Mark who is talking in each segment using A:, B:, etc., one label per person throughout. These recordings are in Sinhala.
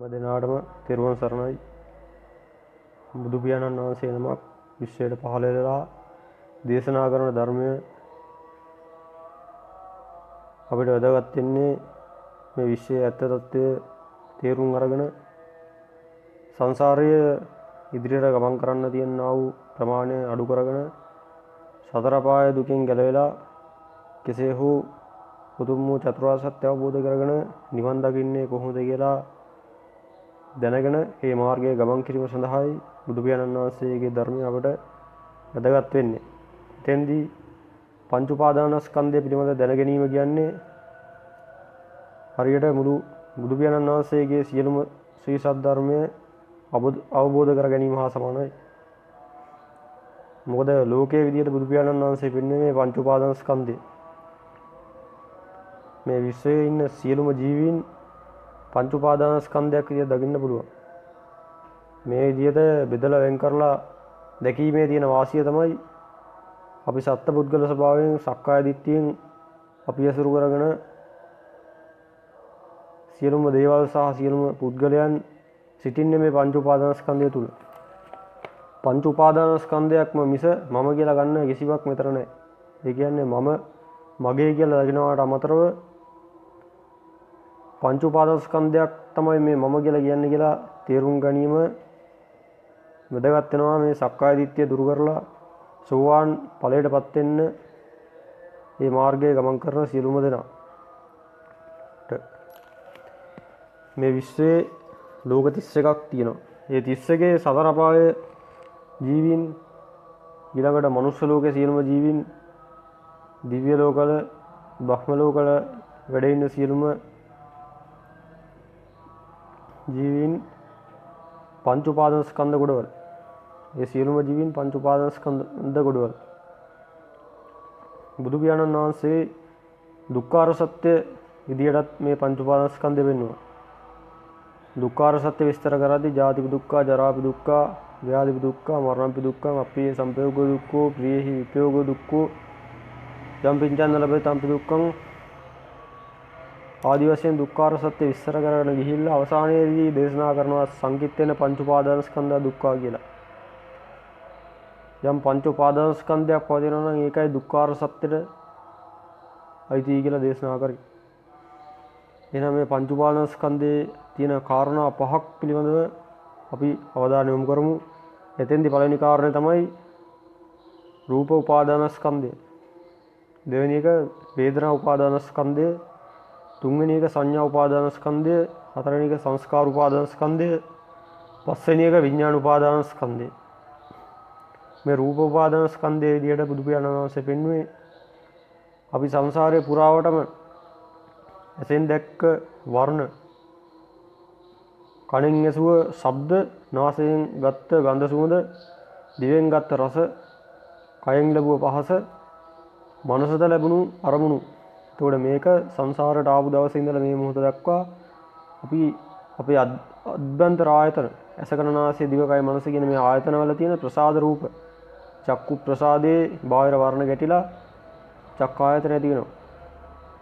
A: දෙනාටම තෙරුවන් සරණයි. බුදු පියාණන් වහන්සේ නමක් විශ්වයට පහළ වෙලා දේශනා කරන ධර්මය අපිට වැදගත් වෙන්නේ මේ විශ්වයේ ඇත්ත తත්වය තේරුම් අරගෙන සංසාරයේ ඉදිරියට ගමන් කරන්න තියෙනා වූ ප්‍රමාණය අඩු කරගෙන සතර පාය දුකින් ගැලවිලා කෙසේ හෝ උතුම් වූ චතුරාර්ය සත්‍ය අවබෝධ කරගෙන නිවන් දකින්නේ කොහොමද කියලා දැනගෙන මේ මාර්ගයේ ගමන් කිරීම සඳහායි බුදු පියාණන් වහන්සේගේ ධර්මය අපට වැදගත් වෙන්නේ. එතෙන්දී පංච උපාදානස්කන්ධය පිළිබඳ දැන ගැනීම කියන්නේ හරියට මුළු බුදු පියාණන් වහන්සේගේ සියලුම ශ්‍රී සද්ධර්මය අවබෝධ කර ගැනීම හා සමානයි. මොකද ලෝකයේ විදියට බුදු පියාණන් වහන්සේ පෙන්වන්නේ මේ පංච උපාදානස්කන්ධය. මේ විශ්වයේ ඉන්න සියලුම ජීවීන් පංච උපාදානස්කන්ධයක් විදියට දකින්න පුළුවන්. මේ විදියට බෙදලා වෙන් කරලා දැකීමේ තියෙන වාසිය තමයි අපි සත්පුද්ගල ස්වභාවයෙන් සක්කාය දිට්ඨියෙන් අපි අසුරු කරගෙන සියලුම දේවල් සහ සියලුම පුද්ගලයන් සිටින්නේ මේ පංච උපාදානස්කන්ධය තුල. පංච උපාදානස්කන්ධයක්ම මිස මම කියලා ගන්න කිසිවක් මෙතන නැහැ. ඒ කියන්නේ මම මගේ කියලා දකිනවට අමතරව පංච උපාදානස්කන්ධයක් තමයි මේ මම කියලා කියන්නේ කියලා තේරුම් ගැනීම වැදගත් වෙනවා. මේ සක්කාය දිට්ඨිය දුරු කරලා සෝවාන් ඵලයටපත් වෙන්න මේ මාර්ගයේ ගමන් කරන සියලුම දෙනා. මේ විශ්වයේ ලෝක 31ක් තියෙනවා. මේ 31 සතර පායේ ජීවීන් ඊළඟට මනුෂ්‍ය ලෝකයේ සියලුම ජීවීන් දිව්‍ය ලෝකවල බ්‍රහ්ම ලෝකවල වැඩ ඉන්න සියලුම ජීවීන් පංච උපාදානස්කන්ධ ගොඩවල. ඒ සියලුම ජීවීන් පංච උපාදානස්කන්ධ ගොඩවල. බුදු පියාණන් වහන්සේ දුක්ඛාර සත්‍ය විදියටත් මේ පංච උපාදානස්කන්ධය වෙන්නවා. දුක්ඛාර සත්‍ය විස්තර කරද්දී ජාතිපි දුක්ඛ, ජරාපි දුක්ඛ, ව්‍යාධිපි දුක්ඛ, මරණපි දුක්ඛ, අප්පිය සම්පයෝග දුක්ඛෝ, ප්‍රියෙහි විපයෝග දුක්ඛෝ, යම් පිංචන්න ලැබේ තම්පි දුක්ඛං ආදි වශයෙන් දුක්ඛාර සත්‍ය විස්තර කරගෙන ගිහිල්ලා අවසානයේදී දේශනා කරනවා සංකිට්ඨේන පංච උපාදානස්කන්ධ දුක්ඛ කියලා. යම් පංච උපාදානස්කන්ධයක් පවතිනවා නම් ඒකයි දුක්ඛාර සත්‍යෙට අයිති කියලා දේශනා කරයි. එහෙනම් මේ පංච උපාදානස්කන්ධයේ තියෙන කාරණා පහක් පිළිබඳව අපි අවධානය යොමු කරමු. එතෙන්දී පළවෙනි කාරණය තමයි රූප උපාදානස්කන්ධය. දෙවෙනි එක වේදනා උපාදානස්කන්ධය, තුන්වෙනි එක සංඥා උපාදානස්කන්ධය, හතරවෙනි එක සංස්කාර උපාදානස්කන්ධය, පස්වෙනි එක විඥාන උපාදානස්කන්ධය. මේ රූප උපාදානස්කන්ධයේ විදියට බුදු පියාණන් වහන්සේ පෙන්වුවේ අපි සංසාරයේ පුරාවටම ඇසෙන් දැක්ක වර්ණ, කනෙන් ඇසුව ශබ්ද, නාසයෙන් ගත්ත ගන්ධ සුවඳ, දිවෙන් ගත්ත රස, කයෙන් ලැබුව පහස, මනසට ලැබුණු අරමුණු. එතකොට මේක සංසාරයට ආපු දවසේ ඉඳලා මේ මොහොත දක්වා අපි අපේ අභ්‍යන්තර ආයතන ඇස කන නාසය දිවකය මනස කියන මේ ආයතන වල තියෙන ප්‍රසාද රූප, චක්කු ප්‍රසාදේ බාහිර වර්ණ ගැටිලා චක්කායතන ඇති වෙනවා.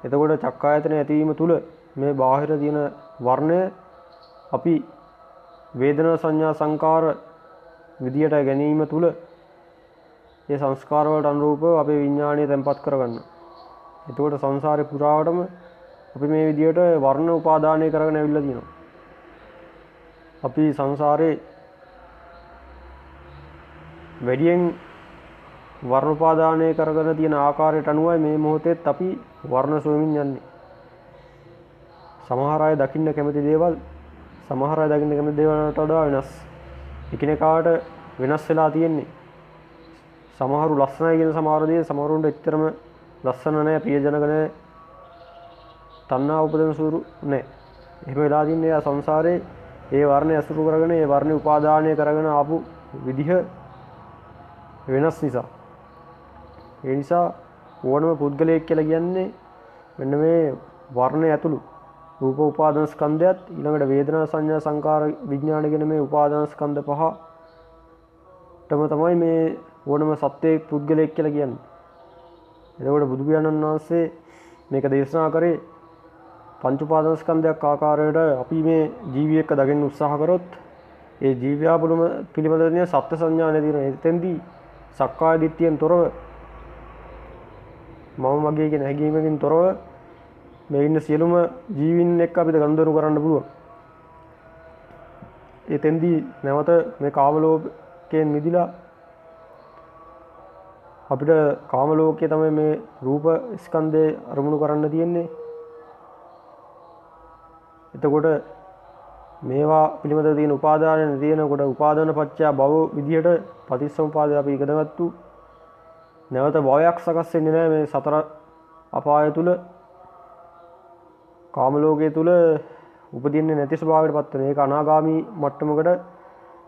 A: එතකොට චක්කායතන ඇතිවීම තුල මේ බාහිර තියෙන වර්ණය අපි වේදනා සංඥා සංකාර විදියට ගැනීම තුල ඒ සංස්කාර වලට අනුරූපව අපේ විඥාණය තැම්පත් කරගන්න. එතකොට සංසාරේ පුරාවටම අපි මේ විදියට වර්ණ උපාදානය කරගෙන ඇවිල්ලා තියෙනවා. අපි සංසාරේ වැඩියෙන් වර්ණ උපාදානය කරගෙන තියෙන ආකාරයට අනුවයි මේ මොහොතේත් අපි වර්ණ සොයමින් යන්නේ. සමහර අය දකින්න කැමති දේවල් සමහර අය දකින්න කැමති දේවල් වලට වඩා වෙනස්. එකිනෙකාට වෙනස් වෙලා තියෙන්නේ. සමහරු ලස්සනයි කියන සමහර දේ සමහරුන්ට එච්චරම ලස්සන නැහැ, ප්‍රියජනක නැහැ, තණ්හා උපදින සුරු නැහැ. එහෙම වෙලා තින්නේ සංසාරේ ඒ වර්ණය අසුරු කරගෙන ඒ වර්ණේ උපාදානය කරගෙන ආපු විදිහ වෙනස් නිසා. ඒ නිසා ඕනම පුද්ගලයෙක් කියලා කියන්නේ මෙන්න මේ වර්ණය ඇතුළු රූප උපාදාන ස්කන්ධයත් ඊළඟට වේදනා සංඥා සංකාර විඥාන කියන මේ උපාදාන ස්කන්ධ පහටම තමයි මේ ඕනම සත්‍යයේ පුද්ගලයෙක් කියලා කියන්නේ. එතකොට බුදු පියාණන් වහන්සේ මේක දේශනා කරේ පංච උපාදානස්කන්ධයක් ආකාරයට අපි මේ ජීවි එක්ක දකින්න උත්සාහ කරොත් ඒ ජීවයා පිළිබඳ තියෙන සත්‍ය සංඥා නැති වෙන එතෙන්දී සක්කාය දිට්ඨියෙන් තොරව මම මගේ කියන හැඟීමකින් තොරව මේ ඉන්න සියලුම ජීවින් එක්ක අපිට ගනුදෙනු කරන්න පුළුවන්. එතෙන්දී නැවත මේ කාම ලෝකයෙන් මිදිලා අපිට කාම ලෝකයේ තමයි මේ රූප ස්කන්ධය අරමුණු කරන්න තියෙන්නේ. එතකොට මේවා පිළිබඳ තියෙන උපාදාන තියෙනකොට උපාදාන පත්‍ය භව විදියට පටිච්චසමුපාදය අපි ඉගෙන ගත්තු නැවත භවයක් සකස් වෙන්නේ නැහැ මේ සතර අපාය තුල කාම ලෝකයේ තුල උපදින්නේ නැති ස්වභාවයකට පත් වෙන. ඒක අනාගාමී මට්ටමකට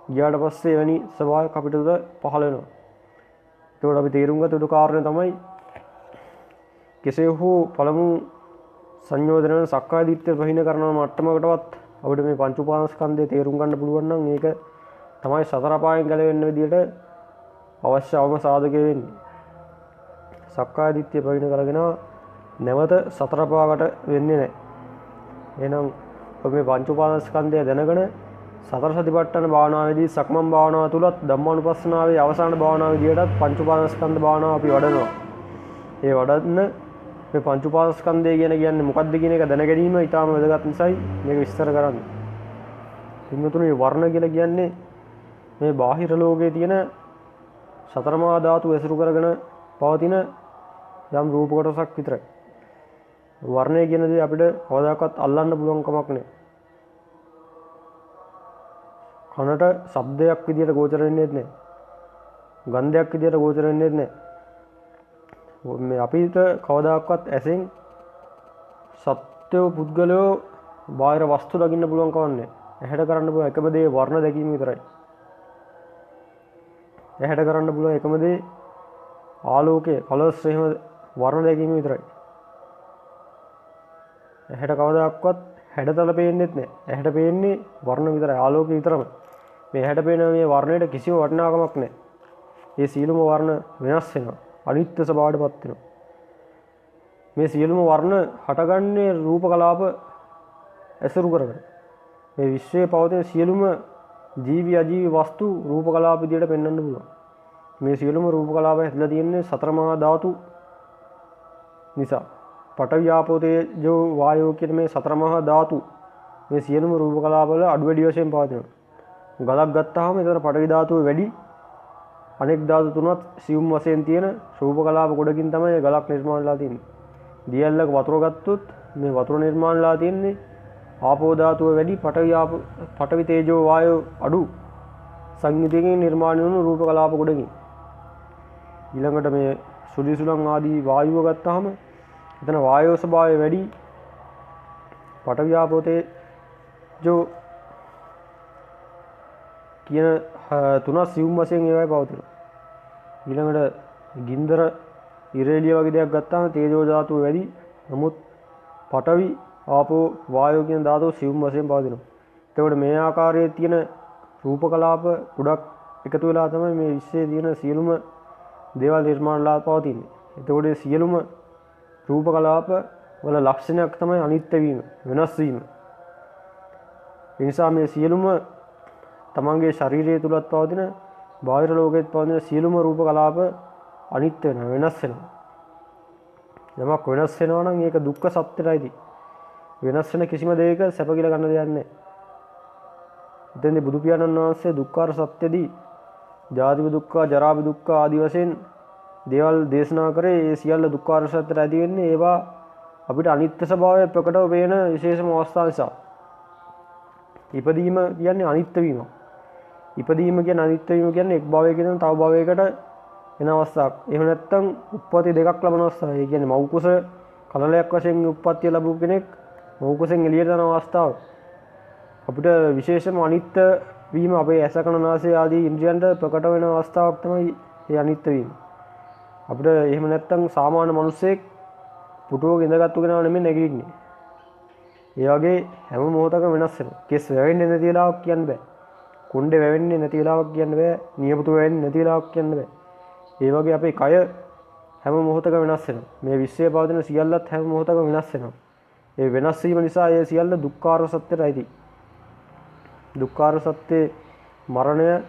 A: ගියාට පස්සේ එවැනි ස්වභාවයක් අපිට උද පහළ වෙනවා. ඒකට අපි තේරුම් ගත යුතු කාරණය තමයි කෙසේ හෝ පළමු සංයෝජන සක්කාය දිට්ඨිය ප්‍රහීන කරන මට්ටමකටවත් අපිට මේ පංච උපාදානස්කන්ධය තේරුම් ගන්න පුළුවන් නම් ඒක තමයි සතර පායෙන් ගැලවෙන්න විදියට අවශ්‍යවම සාධකය වෙන්නේ. සක්කාය දිට්ඨිය ප්‍රහීන කරගෙන නැවත සතර පාකට වෙන්නේ නැහැ. එහෙනම් ඔබ මේ පංච උපාදානස්කන්ධය දැනගෙන සතර සතිපට්ඨාන භාවනාවේදී සක්මන් භාවනාව තුලත් ධම්මානුපස්සනාවේ අවසාන භාවනාව විදියටත් පංච උපාදානස්කන්ධ භාවනාව අපි වඩනවා. ඒ වඩන්න මේ පංච උපාදානස්කන්ධය කියන්නේ මොකක්ද කියන එක දැන ගැනීම ඊටාම වැදගත් නිසායි මේක විස්තර කරන්නේ. පින්වතුනි වර්ණ කියලා කියන්නේ මේ බාහිර ලෝකයේ තියෙන සතරමා ධාතු ඇසුරු කරගෙන පවතින යම් රූප කොටසක් විතරයි. වර්ණය කියන දේ අපිට කවදාකවත් අල්ලන්න පුළුවන් කමක් නැහැ. කනට ශබ්දයක් විදියට ගෝචර වෙන්නේ නැහැ. ගන්ධයක් විදියට ගෝචර වෙන්නේ නැහැ. මේ අපිට කවදාකවත් ඇසෙන් සත්‍ය පුද්ගලයෝ බාහිර වස්තු දකින්න පුළුවන් කමක් නැහැ. ඇහැට කරන්න පුළුවන් එකම දේ වර්ණ දැකීම විතරයි. ඇහැට කරන්න පුළුවන් එකම දේ ආලෝකයේ කලර්ස් එහෙම වර්ණ දැකීම විතරයි. ඇහැට කවදාකවත් හැඩතල පේන්නේත් නැහැ. ඇහැට පේන්නේ වර්ණ විතරයි ආලෝකය විතරමයි. මේ ඇහැට පේන මේ වර්ණයට කිසිම වටිනාකමක් නැහැ. මේ සියලුම වර්ණ වෙනස් වෙනවා. අනිත්‍ය ස්වභාවයටපත් වෙනවා. මේ සියලුම වර්ණ හටගන්නේ රූප කලාප ඇසුරු කරගෙන. මේ විශ්වයේ පවතින සියලුම ජීවි අජීවි වස්තු රූප කලාප විදියට පෙන්වන්න පුළුවන්. මේ සියලුම රූප කලාප ඇතුළේ තියෙන්නේ සතර මහා ධාතු නිසා. පඨවි ආපෝ තේජෝ වායෝ කියන මේ සතර මහා ධාතු මේ සියලුම රූප කලාප වල අඩු වැඩි වශයෙන් පවතිනවා. ගලක් ගත්තාම ඒතර පඨවි ධාතුව වැඩි අනෙක් ධාතු තුනත් සියුම් වශයෙන් තියෙන රූප කලාප ගොඩකින් තමයි ගලක් නිර්මාණය වෙලා තියෙන්නේ. දියැලක වතුර ගත්තොත් මේ වතුර නිර්මාණය වෙලා තියෙන්නේ ආපෝ ධාතුව වැඩි පඨවි තේජෝ වායෝ අඩු සංයුතියකින් නිර්මාණය වුණු රූප කලාප ගොඩකින්. ඊළඟට මේ සුලි සුලං ආදී වායුව ගත්තාම එතන වායෝ ස්වභාවය වැඩි පඨවි ආපෝ තේජෝ කියන තුනක් සියුම් වශයෙන් ඒවයි පවතිනවා. ඊළඟට ගින්දර ඉරේලිය වගේ දෙයක් ගත්තාම තේජෝ ධාතුව වැඩි. නමුත් පඨවි ආපෝ වායෝ කියන ධාතුව සියුම් වශයෙන් පවතිනවා. එතකොට මේ ආකාරයේ තියෙන රූප කලාප ගොඩක් එකතු වෙලා තමයි මේ විශ්වයේ තියෙන සියලුම දේවල් නිර්මාණලා පවතින්නේ. එතකොට මේ සියලුම රූප කලාප වල ලක්ෂණයක් තමයි අනිත්‍ය වීම, වෙනස් වීම. ඒ නිසා මේ සියලුම තමන්ගේ ශරීරය තුලත් පවතින බාහිර ලෝකෙත් පවතින සියලුම රූප කලාප අනිත්‍ය වෙනවා, වෙනස් වෙනවා. යමක් වෙනස් වෙනවා නම් ඒක දුක්ඛ සත්‍යයයි. වෙනස් වෙන කිසිම දෙයක සැප කියලා ගන්න දෙයක් නැහැ. එතෙන්දී බුදු පියාණන් වහන්සේ දුක්ඛාර සත්‍යදී ජාති දුක්ඛ, ජරා දුක්ඛ ආදී වශයෙන් දේවල් දේශනා කරේ. ඒ සියල්ල දුක්ඛාර සත්‍යයට ඇති වෙන්නේ ඒවා අපිට අනිත්‍ය ස්වභාවය ප්‍රකටව පේන විශේෂම අවස්ථා නිසා. ඉපදීම කියන්නේ අනිත්‍ය වීම. ඉපදීම කියන්නේ අනිත්‍ය වීම කියන්නේ එක් භවයකින් තව භවයකට එන අවස්ථාවක්. එහෙම නැත්නම් උප්පත්ති දෙකක් ලබන අවස්ථාවක්. ඒ කියන්නේ මව් කුස කලලයක් වශයෙන් උප්පත්තිය ලැබු කෙනෙක් මව් කුසෙන් එළියට යන අවස්ථාව. අපිට විශේෂම අනිත්‍ය වීම අපේ ඇස කන නාසය ආදී ඉන්ද්‍රියන්ට ප්‍රකට වෙන අවස්ථාවක් තමයි මේ අනිත්‍ය වීම. අපිට එහෙම නැත්නම් සාමාන්‍ය මිනිස්සෙක් පුටුවක ඉඳගත්තු කෙනා නෙමෙයි නැගිටින්නේ. ඒ වගේ හැම මොහොතකම වෙනස් වෙනවා. කෙස් වැවෙන්නේ නැති වෙලාවක් කියන්න බෑ. කුණ්ඩේ වැවෙන්නේ නැති වෙලාවක් කියන්න බෑ. නියපොතු වැවෙන්නේ නැති වෙලාවක් කියන්න බෑ. ඒ වගේ අපේ කය හැම මොහොතකම වෙනස් වෙනවා. මේ විශ්වයේ පවතින සියල්ලත් හැම මොහොතකම වෙනස් වෙනවා. ඒ වෙනස් වීම නිසා ඒ සියල්ල දුක්ඛාර සත්‍යයයි. දුක්ඛාර සත්‍යේ මරණය,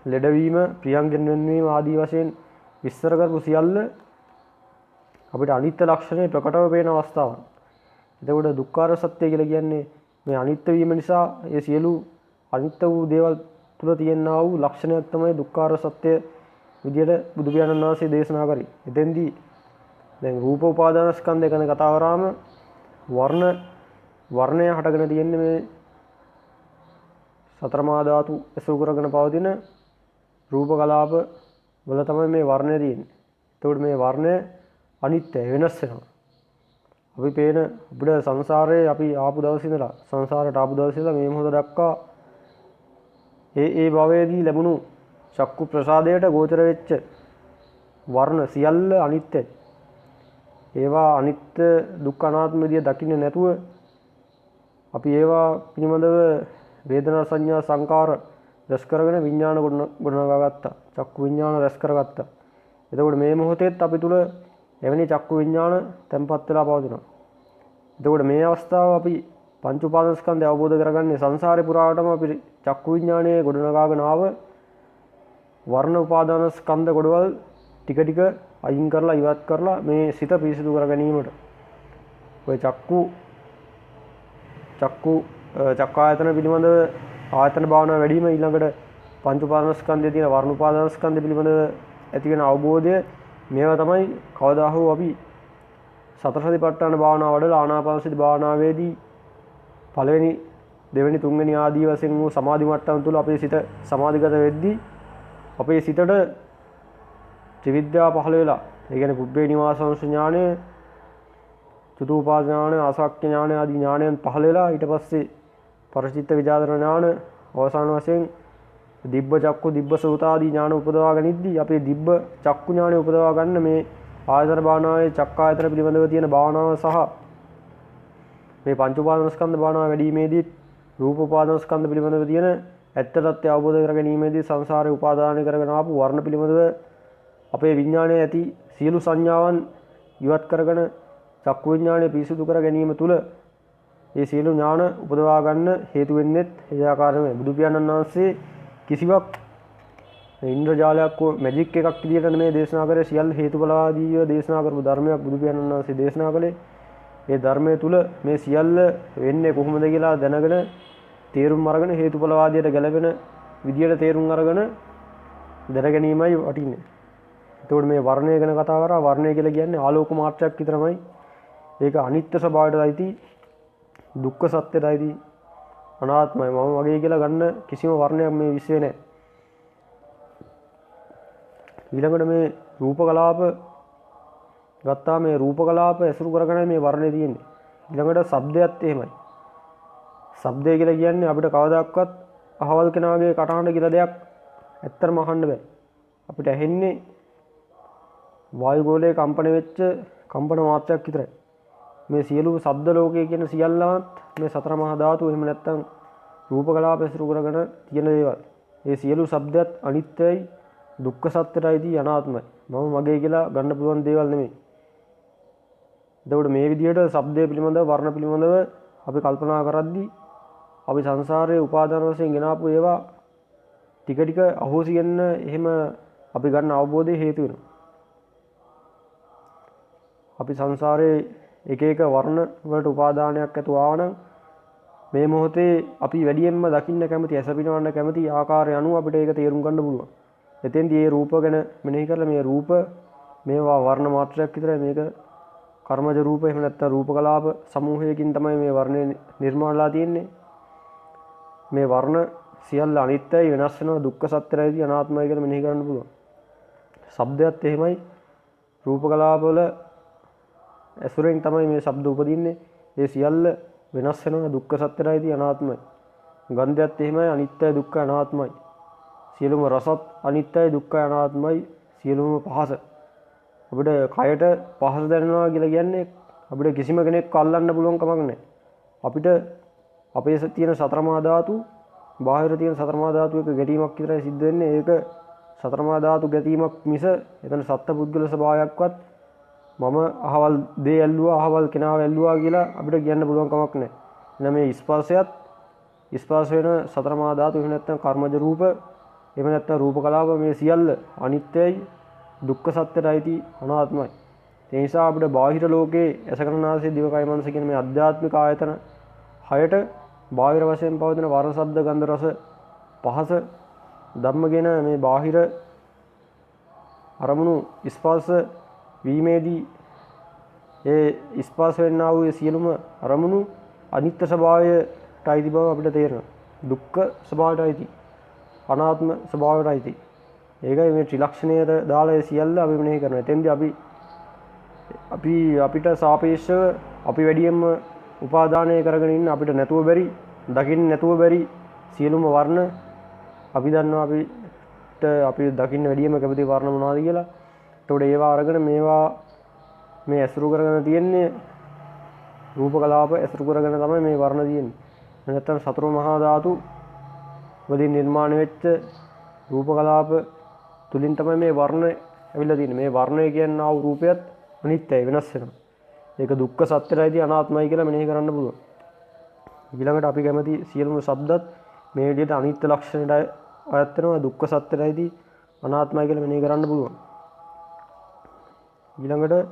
A: ලෙඩවීම, ප්‍රියංගෙන් වෙනවීම ආදී වශයෙන් විස්තර කරපු සියල්ල අපිට අනිත්‍ය ලක්ෂණය ප්‍රකටව පේන අවස්ථාවක්. එතකොට දුක්ඛාර සත්‍ය කියලා කියන්නේ මේ අනිත්‍ය වීම නිසා ඒ සියලු අනිත්‍ය වූ දේවල් තුල තියෙනා වූ ලක්ෂණයක් තමයි දුක්ඛාර සත්‍ය විදියට බුදු පියාණන් වහන්සේ දේශනා කරේ. එතෙන්දී දැන් රූප උපාදානස්කන්ධය ගැන කතා කරාම වර්ණය හටගෙන තියෙන්නේ මේ සතර මහා ධාතු ඇසුරු කරගෙන පවතින රූප කලාප වල තමයි මේ වර්ණය තියෙන්නේ. එතකොට මේ වර්ණය අනිත්‍යයි, වෙනස් වෙනවා. අපි පේන අපිට සංසාරයේ අපි ආපු දවසේ ඉඳලා සංසාරයට ආපු දවසේ ඉඳලා මේ මොහොත දක්වා ඒ භවයේදී ලැබුණු චක්කු ප්‍රසාදයට ගෝචර වෙච්ච වර්ණ සියල්ල අනිත්‍යයි. ඒවා අනිත්‍ය දුක්ඛ අනාත්ම විදිය දකින්නේ නැතුව අපි ඒවා පිළිබඳව වේදනා සංඥා සංකාර රැස් කරගෙන විඥාන ගොඩනගා ගත්තා. චක්කු විඥාන රැස් කරගත්තා. එතකොට මේ මොහොතේත් අපි තුල එවැනි චක්කු විඥාන තැන්පත් වෙලා පවතිනවා. එතකොට මේ අවස්ථාව අපි පංච උපාදානස්කන්ධය අවබෝධ කරගන්නේ සංසාරේ පුරාවටම අපි චක්කු විඥානයේ ගොඩනගාගෙන ආව වර්ණ උපාදානස්කන්ධ ගොඩවල් ටික ටික අයින් කරලා ඉවත් කරලා මේ සිත පිරිසිදු කර ගැනීමට ඔය චක්කායතන පිළිබඳව ආයතන භාවනාව වැඩි වීම ඊළඟට පංච උපාදානස්කන්ධයේ තියෙන වර්ණ උපාදානස්කන්ධය පිළිබඳව ඇති වෙන අවබෝධය මේවා තමයි කවදා හෝ අපි සතර සතිපට්ඨාන භාවනාව වඩලා ආනාපාන සති භාවනාවේදී පළවෙනි දෙවෙනි තුන්වෙනි ආදී වශයෙන් වූ සමාධි මට්ටම තුල අපේ සිත සමාධිගත වෙද්දී අපේ සිතට ත්‍රිවිද්‍යාව පහළ වෙලා ඒ කියන්නේ පුබ්බේ නිවාසංශ ඥානය, චතුූපාද ඥානය, ආසක්ඛ්‍ය ඥානය ආදී ඥානයන් පහළ වෙලා ඊට පස්සේ පරිචිත්ත විජාතන ඥාන අවසාන වශයෙන් දිබ්බ චක්කු දිබ්බ සෝත ආදී ඥාන උපදවා ගනිද්දී අපේ දිබ්බ චක්කු ඥානය උපදවා ගන්න මේ ආයතන භාවනාවේ චක්කායතන පිළිබඳව තියෙන භාවනාව සහ මේ පංච උපාදානස්කන්ධ භාවනාව වැඩිීමේදී රූප උපාදානස්කන්ධ පිළිබඳව තියෙන ඇත්ත తත්ත්වය අවබෝධ කර ගැනීමේදී සංසාරේ උපාදානය කරගෙන ආපු වර්ණ පිළිබඳව අපේ විඥානයේ ඇති සියලු සංඥාවන් ඉවත් කරගෙන චක්කු විඥානය පිරිසුදු කර ගැනීම තුළ මේ සියලු ඥාන උපදවා ගන්න හේතු වෙන්නේත් ඒ ආකාරයෙන්මයි. බුදු පියාණන් වහන්සේ කිසිවක් ඉන්ද්‍රජාලයක් හෝ මැජික් එකක් විදියට මේ දේශනා කරේ සියල්ල හේතුඵලවාදීව දේශනා කරපු ධර්මයක් බුදු පියාණන් වහන්සේ දේශනා කළේ. ඒ ධර්මයේ තුල මේ සියල්ල වෙන්නේ කොහොමද කියලා දැනගෙන තේරුම් අරගෙන හේතුඵලවාදයට ගැලපෙන විදියට තේරුම් අරගෙන දැනගැනීමයි වටින්නේ. එතකොට මේ වර්ණය ගැන කතා කරා වර්ණය කියලා කියන්නේ ආලෝක මාත්‍රයක් විතරමයි. ඒක අනිත්‍ය ස්වභාවයටයි දුක්ඛ සත්‍යයටයි අනාත්මයි මම වගේ කියලා ගන්න කිසිම වර්ණයක් මේ විශ්වේ නැහැ. ඊළඟට මේ රූප කලාප ගත්තා මේ රූප කලාප ඇසුරු කරගෙන මේ වර්ණය තියෙන්නේ. ඊළඟට ශබ්දයත් එහෙමයි. ශබ්දය කියලා කියන්නේ අපිට කවදාවත් අහවල් කෙනාගේ කටහඬ කියලා දෙයක් ඇත්තටම අහන්න බෑ. අපිට ඇහෙන්නේ වායු ගෝලයේ කම්පන වෙච්ච කම්පන මාත්‍රයක් විතරයි. මේ සියලු ශබ්ද ලෝකයේ කියන සියල්ලමත් මේ සතර මහා ධාතු එහෙම නැත්නම් රූප කලාප ඇසුරු කරගෙන තියෙන දේවල්. මේ සියලු ශබ්දයත් අනිත්‍යයි, දුක්ඛ සත්‍යයයි, අනාත්මයි. මම මගේ කියලා ගන්න පුළුවන් දේවල් නෙමෙයි. එතකොට මේ විදිහට ශබ්දය පිළිබඳව වර්ණ පිළිබඳව අපි කල්පනා කරද්දී අපි සංසාරයේ උපාදාන වශයෙන් ගෙන ආපු ඒවා ටික ටික අහෝසි වෙන්න එහෙම අපි ගන්න අවබෝධය හේතු වෙනවා. අපි සංසාරයේ එක එක වර්ණ වලට උපාදානයක් ඇතුව ආවනම් මේ මොහොතේ අපි වැඩියෙන්ම දකින්න කැමති ඇසපිනවන්න කැමති ආකාරය අනුව අපිට ඒක තේරුම් ගන්න පුළුවන්. එතෙන්දී මේ රූප ගැන මෙනෙහි කරලා මේ රූප මේවා වර්ණ මාත්‍රයක් විතරයි මේක කර්මජ රූප එහෙම නැත්නම් රූප කලාප සමූහයකින් තමයි මේ වර්ණය නිර්මාණලා තියෙන්නේ. මේ වර්ණ සියල්ල අනිත්‍යයි වෙනස් වෙනවා දුක්ඛ සත්‍යයයි අනාත්මයි කියලා මෙනෙහි කරන්න පුළුවන්. ශබ්දයත් එහෙමයි රූප කලාප වල ඇසුරෙන් තමයි මේ ශබ්ද උපදින්නේ. ඒ සියල්ල වෙනස් වෙනවා දුක්ඛ සත්‍යයයි අනාත්මයි. ගන්ධයත් එහෙමයි අනිත්‍යයි දුක්ඛ අනාත්මයි. සියලුම රසත් අනිත්‍යයි දුක්ඛයි අනාත්මයි. සියලුම පහස අපිට කයට පහස දැනෙනවා කියලා කියන්නේ අපිට කිසිම කෙනෙක් අල්ලන්න පුළුවන් කමක් නැහැ. අපිට අපේ තියෙන සතර මහා ධාතු බාහිර තියෙන සතර මහා ධාතු එක ගැටීමක් විතරයි සිද්ධ වෙන්නේ. ඒක සතර මහා ධාතු ගැටීමක් මිස එතන සත්පුද්ගල ස්වභාවයක්වත් මම අහවල් දේ ඇල්ලුවා අහවල් කෙනාව ඇල්ලුවා කියලා අපිට කියන්න පුළුවන් කමක් නැහැ. එහෙනම් මේ ස්පර්ශයත් ස්පර්ශ වෙන සතර මහා ධාතු එහෙම නැත්නම් කර්මජ රූප එහෙම නැත්නම් රූප කලාප මේ සියල්ල අනිත්‍යයි දුක්ඛ සත්‍යයයි අනාත්මයි. ඒ නිසා අපිට බාහිර ලෝකේ ඇසකරනාසය දිවකය මනස කියන මේ අධ්‍යාත්මික ආයතන හයට බාහිර වශයෙන් පවතින වර්ණ ශබ්ද ගන්ධ රස පහස ධම්මගෙන මේ බාහිර අරමුණු ස්පර්ශ වීමේදී ඒ ස්පර්ශ වෙන්නා වූ සියලුම අරමුණු අනිත්‍ය ස්වභාවයටයි බව අපිට තේරෙනවා. දුක්ඛ ස්වභාවයටයි අනාත්ම ස්වභාවයටයි. ඒකයි මේ ත්‍රිලක්ෂණයට දාලා ඒ සියල්ල අපි මෙනෙහි කරනවා. එතෙන්දී අපිට සාපේක්ෂව අපි වැඩියෙන්ම උපාදානය කරගෙන ඉන්න අපිට නැතුව බැරි දකින්න නැතුව බැරි සියලුම වර්ණ අපි දන්නවා අපි දකින්න වැඩියෙන්ම කැමති වර්ණ මොනවද කියලා. එතකොට ඒවා අරගෙන මේවා මේ ඇසුරු කරගෙන තියෙන්නේ රූප කලාප ඇසුරු කරගෙන තමයි මේ වර්ණ තියෙන්නේ. නැත්නම් සතර මහා ධාතු වලින් නිර්මාණය වෙච්ච රූප කලාප තුලින් තමයි මේ වර්ණ ඇවිල්ලා තියෙන්නේ. මේ වර්ණය කියන ආ රූපයත් අනිත්‍යයි වෙනස් වෙනවා. ඒක දුක්ඛ සත්‍යයයි අනාත්මයි කියලා මෙනෙහි කරන්න පුළුවන්. ඊළඟට අපි කැමති සියලුම ශබ්දත් මේ විදිහට අනිත්‍ය ලක්ෂණයට අයත් වෙනවා දුක්ඛ සත්‍යයයි අනාත්මයි කියලා මෙනෙහි කරන්න පුළුවන්. ඊළඟට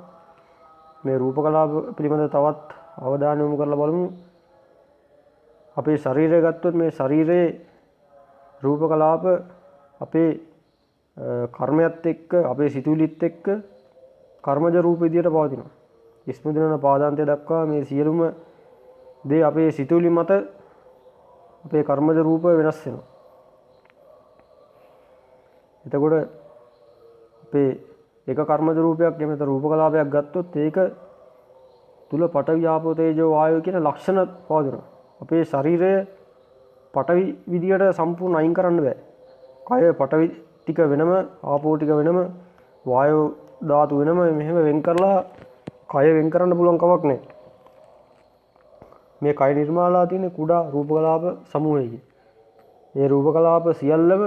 A: මේ රූප කලාප පිළිබඳ තවත් අවධානය යොමු කරලා බලමු. අපේ ශරීරය ගත්තොත් මේ ශරීරයේ රූප කලාප අපේ කර්මයත් එක්ක අපේ සිතුවිලිත් එක්ක කර්මජ රූප විදියට පවතිනවා. ඉස්මුදිනන පාදාන්තය දක්වා මේ සියලුම දේ අපේ සිතුවිලි මත අපේ කර්මජ රූප වෙනස් වෙනවා. එතකොට අපේ එක කර්මජ රූපයක් එහෙම නැත්නම් රූප කලාපයක් ගත්තොත් ඒක තුල පඨවි ආපෝ තේජෝ වායෝ කියන ලක්ෂණ පවතිනවා. අපේ ශරීරය පඨවි විදියට සම්පූර්ණ අයින් කරන්න බෑ. කය පඨවි ටික වෙනම ආපෝ ටික වෙනම වායෝ ධාතු වෙනම මෙහෙම වෙන් කරලා කය වෙන් කරන්න පුළුවන් කමක් නැහැ. මේ කය නිර්මාණලා තියෙන කුඩා රූප කලාප සමූහයකින්. ඒ රූප කලාප සියල්ලම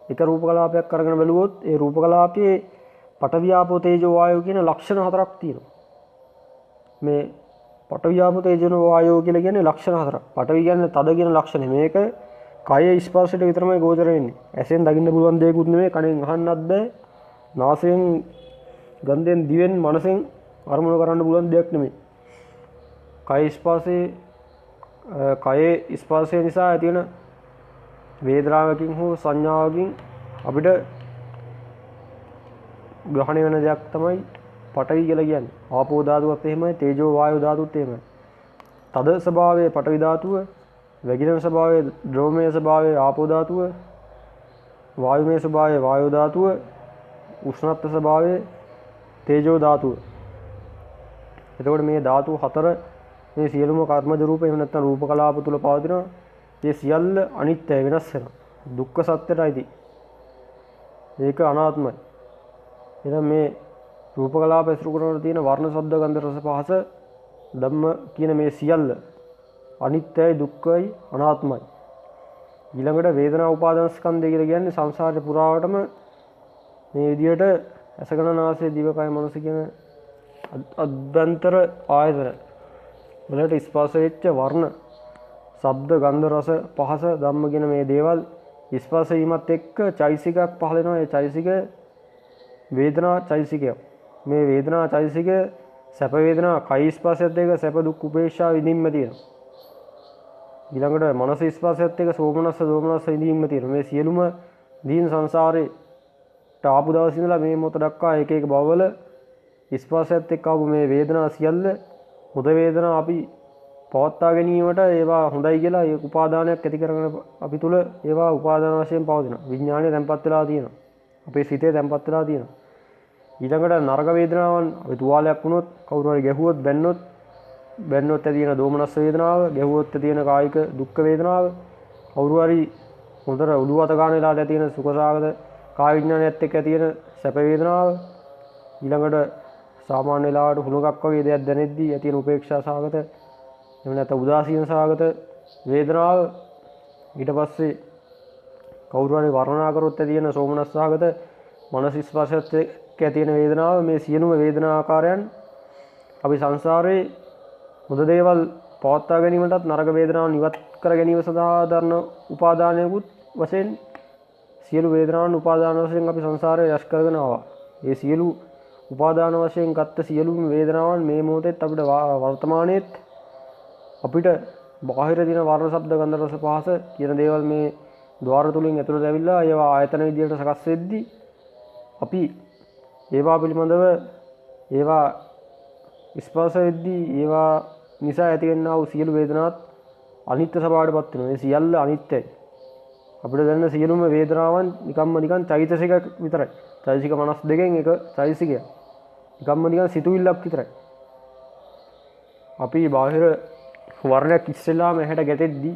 A: එක රූප කලාපයක් අරගෙන බැලුවොත් ඒ රූප කලාපයේ පඨවි ආපෝ තේජෝ වායෝ කියන ලක්ෂණ හතරක් තියෙනවා. මේ පඨවි ආපෝ තේජෝ වායෝ කියලා කියන්නේ ලක්ෂණ හතරක්. පඨවි කියන්නේ තද කියන ලක්ෂණය. මේක කය ස්පර්ශයට විතරමයි ගෝචර වෙන්නේ. ඇසෙන් දකින්න පුළුවන් දෙයක්වත් නෙමෙයි, කනෙන් අහන්නත් බෑ, නාසයෙන් ගන්ධයෙන් දිවෙන් මනසෙන් අරමුණු කරන්න පුළුවන් දෙයක් නෙමෙයි. කයේ ස්පර්ශය නිසා ඇති වෙන වේදනාවකින් හෝ සංඥාවකින් අපිට ග්‍රහණය වෙන දෙයක් තමයි පඨවි කියලා කියන්නේ. ආපෝ ධාතුවත් එහෙමයි, තේජෝ වායෝ ධාතුත් එහෙමයි. තද ස්වභාවයේ පඨවි ධාතුව, වැగిරෙන ස්වභාවයේ ද්‍රවමය ස්වභාවයේ ආපෝ ධාතුව, වායුමය ස්වභාවයේ වායෝ ධාතුව, උෂ්ණත්ව ස්වභාවයේ තේජෝ ධාතුව. එතකොට මේ ධාතු හතර මේ සියලුම කර්මජ රූප එහෙම නැත්නම් රූප කලාප තුල පවතිනවා. මේ සියල්ල අනිත්‍යයි වෙනස් වෙනවා. දුක්ඛ සත්‍යයයි. ඒක අනාත්මයි. එහෙනම් මේ රූප කලාප ඇසුරු කරන තියෙන වර්ණ ශබ්ද ගන්ධ රස පහස ධම්ම කියන මේ සියල්ල අනිත්‍යයි දුක්ඛයි අනාත්මයි. ඊළඟට වේදනා උපාදාන ස්කන්ධය කියලා කියන්නේ සංසාරේ පුරාවටම මේ විදියට අසගණනාසය දිවකය මනස කියන අභ්‍යන්තර ආයතන වලට ස්පර්ශ වෙච්ච වර්ණ ශබ්ද ගන්ධ රස පහස ධම්ම කියන මේ දේවල් ස්පර්ශ වීමත් එක්ක චෛසිකයක් පහළ වෙනවා. ඒ චෛසික වේදනා චෛසිකය. මේ වේදනා චෛසිකය සැප වේදනා කයි ස්පර්ශයත් එක්ක සැප දුක් උපේක්ෂා විඳින්න තියෙනවා. ඊළඟට මනස ස්පර්ශයත් එක්ක සෝමනස්ස දෝමනස්ස විඳින්න තියෙනවා. මේ සියලුම දීන් සංසාරේ තාපු දවස් ඉඳලා මේ මොහොත දක්වා එක එක භවවල ස්පර්ශයත් එක්ක ආපු මේ වේදනා සියල්ල හොඳ වේදනා අපි පවත්වා ගැනීමට ඒවා හොඳයි කියලා ඒ උපාදානයක් ඇති කරගෙන අපි තුල ඒවා උපාදාන වශයෙන් පවතිනවා. විඥාණය තැම්පත් වෙලා තියෙනවා. අපේ සිතේ තැම්පත් වෙලා තියෙනවා. ඊළඟට නරක වේදනාවන් අපි තුවාලයක් වුණොත් කවුරු හරි ගැහුවොත් බැන්නොත් ඇති වෙන දෝමනස් වේදනාව, ගැහුවොත් ඇති වෙන කායික දුක් වේදනාව, කවුරු හරි හොඳට උඩු අත ගන්න වෙලාවට ඇති වෙන සුඛසාගත කාය විඥානයත් එක්ක ඇති වෙන සැප වේදනාව, ඊළඟට සාමාන්‍ය වෙලාවට හුලඟක් වගේ දෙයක් දැනෙද්දී ඇති වෙන උපේක්ෂා සාගත එහෙම නැත්නම් උදාසීන සාගත වේදනාව, ඊට පස්සේ කවුරු හරි වර්ණනා කරොත් ඇති වෙන සෝමනස් සාගත මනස ස්පර්ශයත් එක්ක ඇති වෙන වේදනාව, මේ සියලුම වේදනා ආකාරයන් අපි සංසාරයේ හොඳ දේවල් පවත්වා ගැනීමටත් නරක වේදනාවන් ඉවත් කර ගැනීම සඳහා දරන උපාදානයකුත් වශයෙන් සියලු වේදනාවන් උපාදාන වශයෙන් අපි සංසාරයේ යස් කරගෙන ආවා. ඒ සියලු උපාදාන වශයෙන් ගත්ත සියලුම වේදනාවන් මේ මොහොතේත් අපිට වර්තමානයේත් අපිට බාහිර දින වර්ණ ශබ්ද ගන්ධ රස පහස කියන දේවල් මේ ద్వාර තුලින් ඇතුළට ඇවිල්ලා ඒවා ආයතන විදියට සකස් වෙද්දී අපි ඒවා පිළිබඳව ඒවා ස්පර්ශ වෙද්දී ඒවා නිසා ඇතිවෙනා වූ සියලු වේදනාත් අනිත්‍ය ස්වභාවයටපත් වෙනවා. ඒ සියල්ල අනිත්‍යයි. අපිට දැනෙන සියලුම වේදනාවන් නිකන් චෛතසික විතරයි. චෛතසික 52කින් එක චෛතසිකයක්. නිකන් සිතුවිල්ලක් විතරයි. අපි බාහිර වර්ණයක් ඉස්සෙල්ලාම ඇහැට ගැටෙද්දී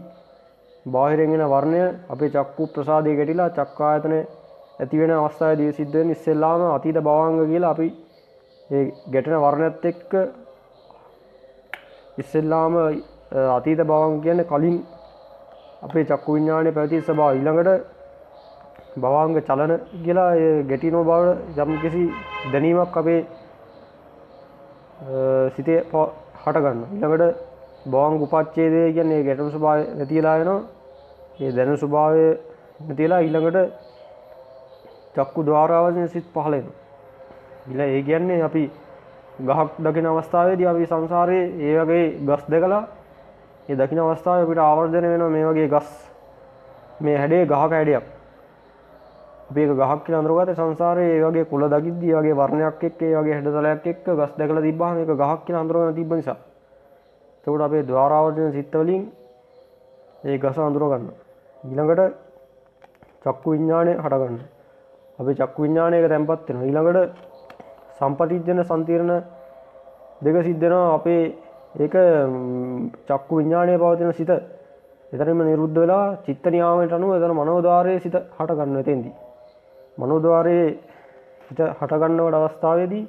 A: බාහිරින් එන වර්ණය අපේ චක්කු ප්‍රසාදයේ ගැටිලා චක්කායතන ඇති වෙන අවස්ථාවේදී සිද්ධ වෙන ඉස්සෙල්ලාම අතීත භවංග කියලා අපි ඒ ගැටෙන වර්ණයත් එක්ක ඉස්සෙල්ලාම අතීත භවංග කියන්නේ කලින් අපේ චක්කු විඥානයේ පැවති ස්වභාවය ඊළඟට භවංග චලන කියලා ඒ ගැටිනෝ බව යම් කිසි දැනීමක් අපේ සිතේ හට ගන්නවා. ඊළඟට භවංග උපච්ඡේදය කියන්නේ ඒ ගැටුණු ස්වභාවය නැතිලා වෙනවා. ඒ දැනුණු ස්වභාවය නැතිලා ඊළඟට චක්කු ద్వාරාවලින් සිත් පහළ වෙනවා. ඊළඟ ඒ කියන්නේ අපි ගහක් දකින අවස්ථාවේදී අපි සංසාරයේ ඒ වගේ ගස් දැකලා ඒ දකින අවස්ථාවේ අපිට ආවර්ජන වෙනවා මේ වගේ ගස් මේ හැඩේ ගහක හැඩයක්. අපි ඒක ගහක් කියලා අඳුරගත්තේ සංසාරයේ ඒ වගේ කුල දකිද්දී ඒ වගේ වර්ණයක් එක්ක ඒ වගේ හැඩතලයක් එක්ක ගස් දැකලා තිබ්බහම ඒක ගහක් කියලා අඳුරගෙන තිබ්බ නිසා. එතකොට අපේ ద్వාරාවර්ජන සිත් වලින් ඒ ගස අඳුර ගන්නවා. ඊළඟට චක්කු විඥාණය හට ගන්නවා. අපේ චක්කු විඥාණයක තැම්පත් වෙනවා. ඊළඟට සම්පටිච්ඡන සම්තිරණ දෙක සිද්ධ වෙනවා. අපේ ඒක චක්කු විඥාණයේ පවතින සිත එතනම නිරුද්ධ වෙලා චිත්ත නියාමයට අනුව එතන මනෝද්වාරයේ සිත හට ගන්නවා. එතෙන්දී මනෝද්වාරයේ සිත හට ගන්නවට අවස්ථාවේදී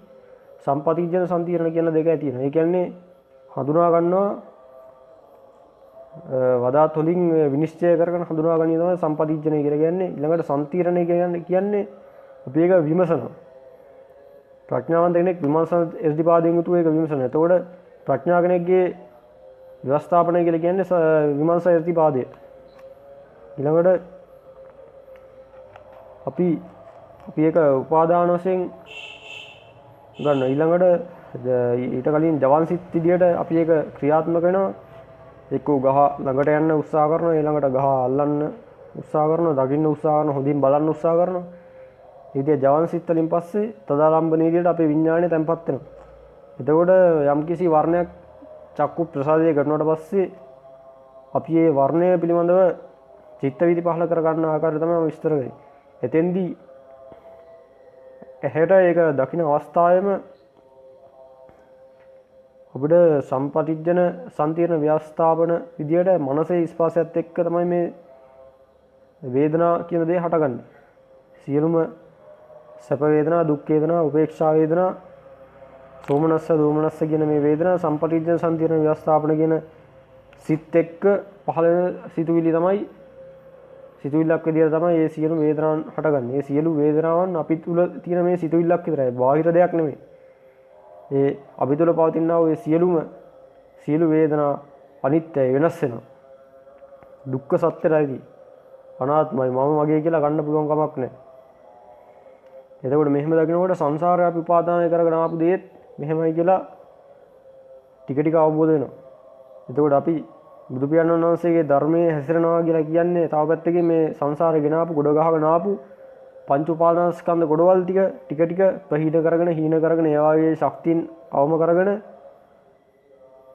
A: සම්පටිච්ඡන සම්තිරණ කියන දෙක ඇති වෙනවා. ඒ කියන්නේ හඳුනා ගන්නවා වදාත් වලින් විනිශ්චය කරගෙන හඳුනා ගැනීම තමයි සම්පටිච්ඡනය කියලා කියන්නේ. ඊළඟට සම්තිරණය කියන්නේ අපි ඒක විමසනවා. ප්‍රඥාවන්ත කෙනෙක් විමර්ශන ඉර්ධිපාදයෙන් යුතුව ඒක විමසනවා. එතකොට ප්‍රඥා කෙනෙක්ගේ ව්‍යවස්ථාපනය කියලා කියන්නේ විමර්ශන ඉර්ධිපාදය. ඊළඟට අපි ඒක උපාදාන වශයෙන් ගන්නවා. ඊළඟට ඊට කලින් ජවන් සිත් විදියට අපි ඒක ක්‍රියාත්මක වෙනවා. එක්ක ගහ ළඟට යන්න උත්සාහ කරනවා. ඊළඟට ගහ අල්ලන්න උත්සාහ කරනවා. දකින්න උත්සාහ කරනවා. හොඳින් බලන්න උත්සාහ කරනවා. ඉතින් ජවන් සිත් වලින් පස්සේ තදාලම්බන විදියට අපේ විඥාණය තැම්පත් වෙනවා. එතකොට යම්කිසි වර්ණයක් චක්කු ප්‍රසාදයේ ගන්නවට පස්සේ අපි මේ වර්ණය පිළිබඳව චිත්ත වීති පහල කර ගන්න ආකාරය තමයි විස්තර වෙන්නේ. එතෙන්දී ඇහැට ඒක දකින්න අවස්ථාවේම අපිට සම්පටිච්ඡන සම්තිරණ ව්‍යවස්ථාපන විදියට මනසේ ස්පර්ශයත් එක්ක තමයි මේ වේදනා කියන දේ හටගන්නේ. සියලුම සැප වේදනා, දුක් වේදනා, උපේක්ෂා වේදනා, සෝමනස්ස, දෝමනස්ස කියන මේ වේදනා සම්පටිච්ඡන සම්තිරණ ව්‍යවස්ථාපන කියන සිත් එක්ක පහළ වෙන සිතුවිලි තමයි සිතුවිල්ලක් විදියට තමයි මේ සියලු වේදනාවන් හටගන්නේ. මේ සියලු වේදනාවන් අපි තුල තියෙන මේ සිතුවිල්ලක් විතරයි. බාහිර දෙයක් නෙමෙයි. ඒ අපි තුළ පවතිනා වූ සියලු වේදනා අනිත්‍යයි, වෙනස් වෙනවා. දුක්ඛ සත්‍යයි. අනාත්මයි. මම මගේ කියලා ගන්න පුළුවන් කමක් නැහැ. එතකොට මෙහෙම දකිනකොට සංසාරය අපි උපාදානය කරගෙන ආපු දේත් මෙහෙමයි කියලා ටික ටික අවබෝධ වෙනවා. එතකොට අපි බුදු පියාණන් වහන්සේගේ ධර්මයේ හැසිරෙනවා කියලා කියන්නේ තව පැත්තකින් මේ සංසාරේ ගෙන ආපු ගොඩ ගහගෙන ආපු පංච උපාදානස්කන්ධ ගොඩවල් ටික ටික ප්‍රහීන කරගෙන හීන කරගෙන ඒ වගේ ශක්තියින් අවම කරගෙන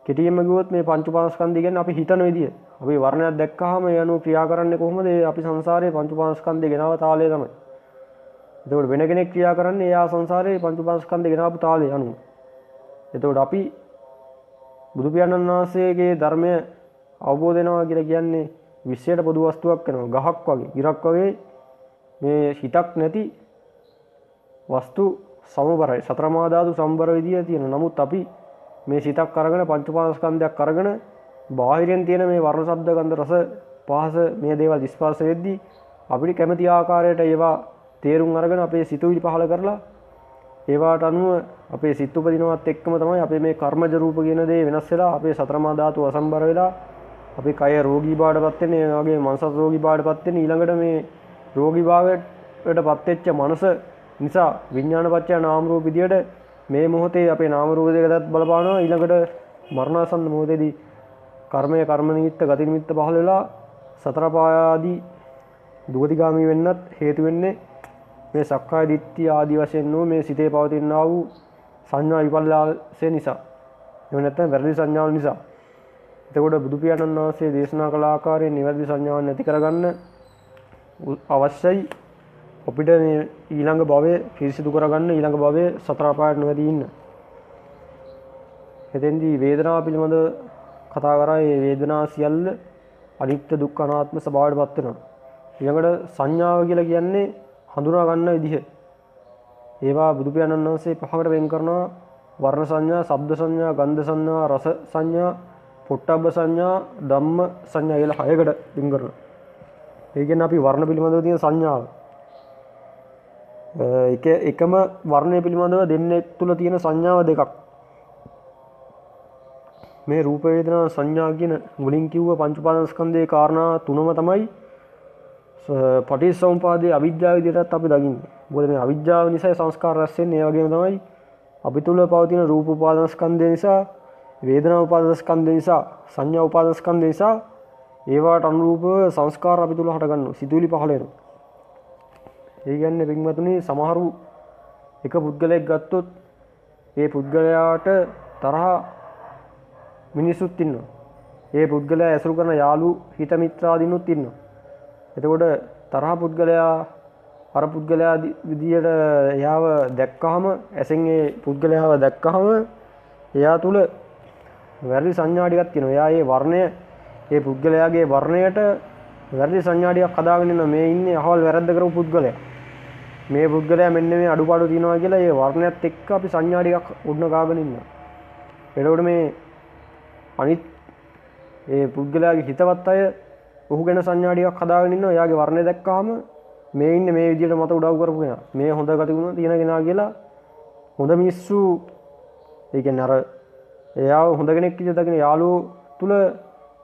A: කෙටියෙන්ම කිව්වොත් මේ පංච උපාදානස්කන්ධය කියන්නේ අපි හිතන විදිය. අපි වර්ණයක් දැක්කහම ඒ අනුව ක්‍රියා කරන්නේ කොහොමද? අපි සංසාරේ පංච උපාදානස්කන්ධය ගෙනාව තාලය තමයි. එතකොට වෙන කෙනෙක් ක්‍රියා කරන්නේ එයා සංසාරේ පංච උපාදානස්කන්ධය ගෙනාවු තාලය අනුව. එතකොට අපි බුදු පියාණන් වහන්සේගේ ධර්මය අවබෝධ වෙනවා කියලා කියන්නේ විශ්වයට පොදු වස්තුවක් වෙනවා. ගහක් වගේ, ඉරක් වගේ මේ හිතක් නැති වස්තු සමබරයි. සතර මහා ධාතු සම්බර විදිය තියෙනවා. නමුත් අපි මේ සිතක් අරගෙන පංච උපාදානස්කන්ධයක් අරගෙන බාහිරින් තියෙන මේ වර්ණ ශබ්ද ගන්ධ රස පහස මේ දේවල් ස්පර්ශ වෙද්දී අපිට කැමති ආකාරයට ඒවා තේරුම් අරගෙන අපේ සිතුවිලි පහල කරලා ඒවාට අනුව අපේ සිත් උපදිනවත් එක්කම තමයි අපේ මේ කර්මජ රූප කියන දේ වෙනස් වෙලා අපේ සතර මහා ධාතු අසම්බර වෙලා අපේ කය රෝගී බවටපත් වෙන්නේ. ඒ වගේ මනසත් රෝගී බවටපත් වෙන්නේ. ඊළඟට මේ රෝගී භාවයටපත් වෙච්ච මනස නිසා විඥානපච්චය නාම රූප විදියට මේ මොහොතේ අපේ නාම රූප දෙකටත් බලපානවා. ඊළඟට මරණාසන්න මොහොතේදී කර්මය කර්ම නිමිත්ත ගති නිමිත්ත පහළ වෙලා සතර පායාදී දුගතිගාමී වෙන්නත් හේතු වෙන්නේ මේ සක්කාය දිට්ඨිය ආදී වශයෙන් නෝ මේ සිතේ පවතිනා වූ සංඥා විපල්ලාසය නිසා. එහෙම නැත්නම් වැරදි සංඥාවල් නිසා. එතකොට බුදු පියාණන් වහන්සේ දේශනා කළ ආකාරයෙන් නිවැරදි සංඥාවන් නැති කරගන්න අවශ්‍යයි. අපිට මේ ඊළඟ භවයේ පිරිසිදු කරගන්න ඊළඟ භවයේ සතර අපායට නොවැදී ඉන්න. එතෙන්දී වේදනාව පිළිබඳව කතා කරා. මේ වේදනා සියල්ල අනිත්‍ය දුක්ඛ අනාත්ම ස්වභාවයටපත් වෙනවා. ඊළඟට සංඥාව කියලා කියන්නේ හඳුනා ගන්න විදිහ. ඒවා බුදු පියාණන් වහන්සේ පහකට වෙන් කරනවා. වර්ණ සංඥා, ශබ්ද සංඥා, ගන්ධ සංඥා, රස සංඥා, පොට්ටබ්බ සංඥා, ධම්ම සංඥා කියලා හයකට වෙන් කරනවා. ඒ කියන්නේ අපි වර්ණ පිළිබඳව තියෙන සංඥාව. එකම වර්ණය පිළිබඳව දෙන්නේ තුල තියෙන සංඥාව දෙකක්. මේ රූප වේදනා සංඥා කියන මුලින් කිව්ව පංච උපාදානස්කන්ධයේ කාරණා තුනම තමයි පටිච්චසමුපාදයේ අවිද්‍යාව විදිහටත් අපි දකින්නේ. මොකද මේ අවිද්‍යාව නිසා සංස්කාර රැස් වෙන්නේ. ඒ වගේම තමයි අපි තුල පවතින රූප උපාදානස්කන්ධය නිසා, වේදනා උපාදානස්කන්ධය නිසා, සංඥා උපාදානස්කන්ධය නිසා ඒවාට අනුරූපව සංස්කාර අපි තුල හට ගන්නවා. සිතුවිලි පහළ වෙනවා. ඒ කියන්නේ පින්වතුනි සමහරු එක පුද්ගලයෙක් ගත්තොත් ඒ පුද්ගලයාට තරහ මිනිසුත් ඉන්නවා. ඒ පුද්ගලයා ඇසුරු කරන යාළු හිත මිත්‍රාදීනුත් ඉන්නවා. එතකොට තරහ පුද්ගලයා අර පුද්ගලයා විදියට එයාව දැක්කහම ඇසෙන් ඒ පුද්ගලයාව දැක්කහම එයා තුල වැරදි සංඥා ටිකක් තියෙනවා. එයා ඒ වර්ණය ඒ පුද්ගලයාගේ වර්ණයට වැරදි සංඥා ටිකක් හදාගෙන ඉන්නවා. මේ ඉන්නේ අහවල් වැරද්ද කරපු පුද්ගලයා. මේ පුද්ගලයා මෙන්න මේ අඩුපාඩු තියෙනවා කියලා ඒ වර්ණයත් එක්ක අපි සංඥා ටිකක් උඩන ගාගෙන ඉන්නවා. එතකොට මේ අනිත් ඒ පුද්ගලයාගේ හිතවත් අය ඔහු ගැන සංඥා ටිකක් හදාගෙන ඉන්නවා. එයාගේ වර්ණය දැක්කහම මේ ඉන්නේ මේ විදියට මට උදව් කරපු කෙනා. මේ හොඳ ගතිගුණ තියෙන කෙනා කියලා හොඳ මිනිස්සු ඒ කියන්නේ අර එයාව හොඳ කෙනෙක් කියලා දකින යාළුවෝ තුල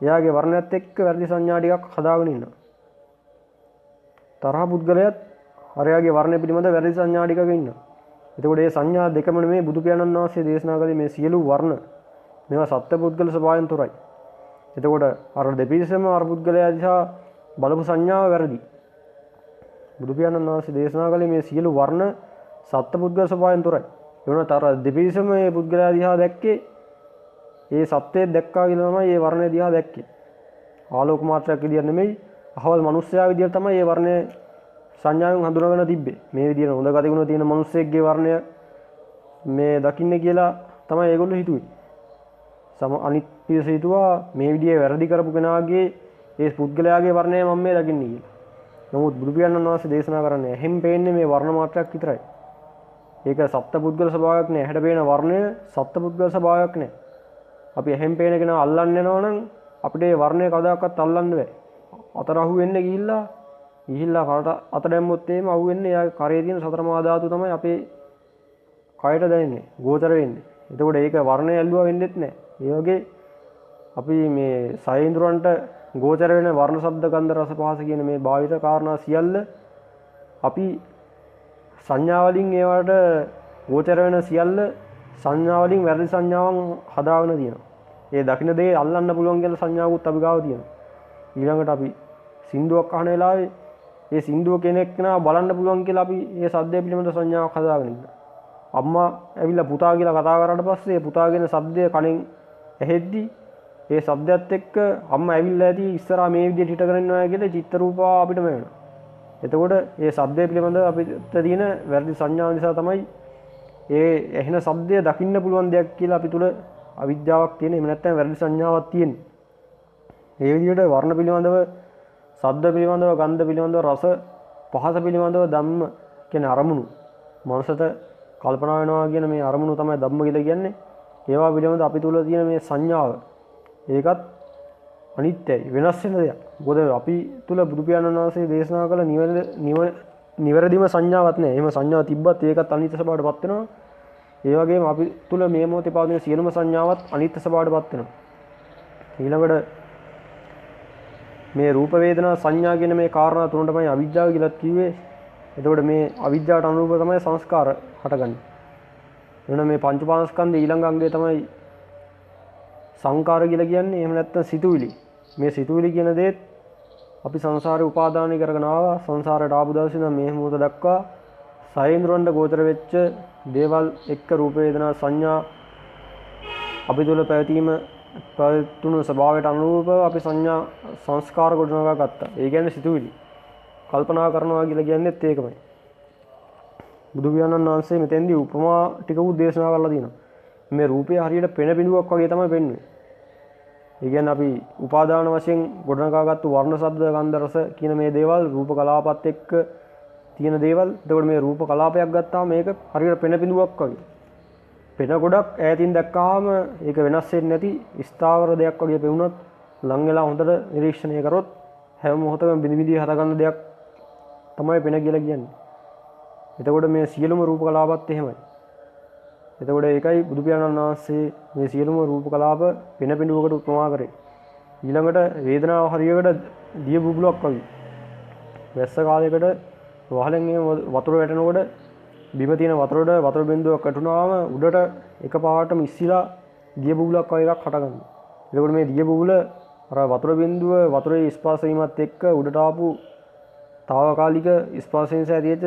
A: එයාගේ වර්ණයත් එක්ක වැරදි සංඥා ටිකක් හදාගෙන ඉන්නවා. තරහ පුද්ගලයාත් අරයාගේ වර්ණය පිළිබඳ වැරදි සංඥා ටිකක ඉන්නවා. එතකොට මේ සංඥා දෙකම මේ බුදු පියාණන් වහන්සේ දේශනා කළේ මේ සියලු වර්ණ මේවා සත්‍ය පුද්ගල ස්වභාවයෙන් තොරයි. එතකොට අර දෙපිරිසම අර පුද්ගලයා දිහා බලපු සංඥාව වැරදි. බුදු පියාණන් වහන්සේ දේශනා කළේ මේ සියලු වර්ණ සත්‍ය පුද්ගල ස්වභාවයෙන් තොරයි. ඒ වුණාට අර දෙපිරිසම මේ පුද්ගලයා දිහා දැක්කේ ඒ සත්‍යය දැක්කා කියලා තමයි මේ වර්ණය දිහා දැක්කේ. ආලෝක මාත්‍රයක් විදියට නෙමෙයි අහවල් මිනිස්සයා විදියට තමයි මේ වර්ණය සංඥාවෙන් හඳුනාගෙන තිබ්බේ. මේ විදියට හොඳ ගතිගුණ තියෙන මිනිස්සෙක්ගේ වර්ණය මේ දකින්නේ කියලා තමයි ඒගොල්ලෝ හිතුවේ. අනිත් පිරිස හිතුවා මේ විදිහේ වැරදි කරපු කෙනාගේ ඒ පුද්ගලයාගේ වර්ණය මම මේ දකින්නේ කියලා. නමුත් බුදු පියාණන් වහන්සේ දේශනා කරන්නේ එහෙන් පේන්නේ මේ වර්ණ මාත්‍රයක් විතරයි. ඒක සත්‍ය පුද්ගල ස්වභාවයක් නෑ. හැඩ පේන වර්ණය සත්‍ය පුද්ගල ස්වභාවයක් නෑ. අපි එහෙන් පේන කෙනා අල්ලන්න යනවා නම් අපිට ඒ වර්ණය කවදාකවත් අල්ලන්න බෑ. අතර අහු වෙන්න ගිහිල්ලා කරට අත දැම්මොත් එහෙම අහු වෙන්නේ යා කරේ තියෙන සතර මහා ධාතු තමයි අපේ කයට දැනෙන්නේ, ගෝචර වෙන්නේ. එතකොට ඒක වර්ණය ඇල්ලුවා වෙන්නෙත් නෑ. ඒ වගේ අපි මේ සයින්ද්‍රයන්ට ගෝචර වෙන වර්ණ ශබ්ද ගන්ධ රස පහස කියන මේ භාවිත කාරණා සියල්ල අපි සංඥා වලින් ඒවට ගෝචර වෙන සියල්ල සංඥා වලින් වැරදි සංඥාවන් හදාගෙන තියෙනවා. ඒ දකින්න දේ අල්ලන්න පුළුවන් කියලා සංඥාවකුත් අපි ගාව තියෙනවා. ඊළඟට අපි සින්දුවක් අහන වෙලාවේ ඒ සින්දුව කෙනෙක් නා බලන්න පුළුවන් කියලා අපි ඒ සද්දය පිළිබඳ සංඥාවක් හදාගෙන ඉන්නවා. අම්මා ඇවිල්ලා පුතා කියලා කතා කරාට පස්සේ පුතා කියන සද්දය කණෙන් ඇහෙද්දි ඒ શબ્දයත් එක්ක අම්මා ඇවිල්ලා ඇති ඉස්සරහා මේ විදිහට හිටගෙන ඉන්නවා කියලා චිත්ත රූප අපිට වෙනවා. එතකොට ඒ શબ્දය පිළිබඳව අපිට තියෙන වැරදි සංඥා නිසා තමයි ඒ ඇහෙන શબ્දය දකින්න පුළුවන් දෙයක් කියලා අපි තුල අවිද්‍යාවක් තියෙන. එහෙම නැත්නම් වැරදි සංඥාවක් තියෙන්නේ. ඒ විදිහට වර්ණ පිළිබඳව, ශබ්ද පිළිබඳව, ගන්ධ පිළිබඳව, රස පහස පිළිබඳව ධම්ම කියන අරමුණු මනසට කල්පනා වෙනවා කියන මේ අරමුණු තමයි ධම්ම කියලා කියන්නේ. ඒවා පිළිබඳව අපි තුල තියෙන මේ සංඥාව ඒකත් අනිත්‍යයි, වෙනස් වෙන දෙයක්. මොකද අපි තුල බුදු පියාණන් වහන්සේ දේශනා කළ නිවැරදිම සංඥාවක් නැහැ. එහෙම සංඥාවක් තිබ්බත් ඒකත් අනිත්‍ය ස්වභාවයටපත් වෙනවා. ඒ වගේම අපි තුල මේ මොහොතේ පවතින සියලුම සංඥාවත් අනිත්‍ය ස්වභාවයටපත් වෙනවා. ඊළඟට මේ රූප වේදනා සංඥා කියන මේ කාරණා තුන තමයි අවිද්‍යාව කියලා කිව්වේ. එතකොට මේ අවිද්‍යාවට අනුරූප තමයි සංස්කාර හටගන්නේ. එන මේ පංච උපාදානස්කන්ධයේ ඊළඟ අංගය තමයි සංකාර කියලා කියන්නේ. එහෙම නැත්නම් සිතුවිලි. මේ සිතුවිලි කියන දේත් අපි සංසාරේ උපාදානය කරගෙන ආවා. සංසාරයට ආපු දවසේ ඉඳන් මේ මොහොත දක්වා සයේන්ද්‍රවණ්ඩ ගෝචර වෙච්ච දේවල් එක්ක රූප වේදනා සංඥා අපි තුල පැවතුණු ස්වභාවයට අනුරූපව අපි සංඥා සංස්කාර ගොඩනගා ගත්තා. ඒ කියන්නේ සිතුවිලි. කල්පනා කරනවා කියලා කියන්නේත් ඒකමයි. බුදු පියාණන් වහන්සේ මෙතෙන්දී උපමා ටිකකුත් දේශනා කරලා තියෙනවා. මේ රූපය හරියට පෙන බිඳුවක් වගේ තමයි පෙන්වන්නේ. ඒ කියන්නේ අපි උපාදාන වශයෙන් ගොඩනගාගත්තු වර්ණ ශබ්ද ගන්ධ රස කියන මේ දේවල් රූප කලාපات එක්ක තියෙන දේවල්. එතකොට මේ රූප කලාපයක් ගත්තාම මේක හරියට පෙන බිඳුවක් වගේ. පෙන ගොඩක් ඈතින් දැක්කාම ඒක වෙනස් වෙන්නේ නැති ස්ථාවර දෙයක් වගේ පෙවුනත් ලං වෙලා හොඳට නිරීක්ෂණය කරොත් හැම මොහොතකම බිනි බිනි හදගන්න දෙයක් තමයි පෙන කියලා කියන්නේ. එතකොට මේ සියලුම රූප කලාපත් එහෙමයි. එතකොට ඒකයි බුදු පියාණන් වහන්සේ මේ සියලුම රූප කලාප පෙන පිඬුවකට උපමා කරේ. ඊළඟට වේදනාව හරියකට දිය බුබුලක් වගේ. වැස්ස කාලයකට වහලෙන් වතුර වැටෙනකොට බිම තියෙන වතුරට වතුර බිඳුවක් වැටුනාම උඩට එකපාරටම ඉස්සිලා දිය බුබුලක් වගේ එකක් හටගන්නවා. එතකොට මේ දිය බුබුල අර වතුර බිඳුව වතුරේ ස්පර්ශ වීමත් එක්ක උඩට ආපු తాවකාලික ස්පර්ශයෙන් සැදීච්ච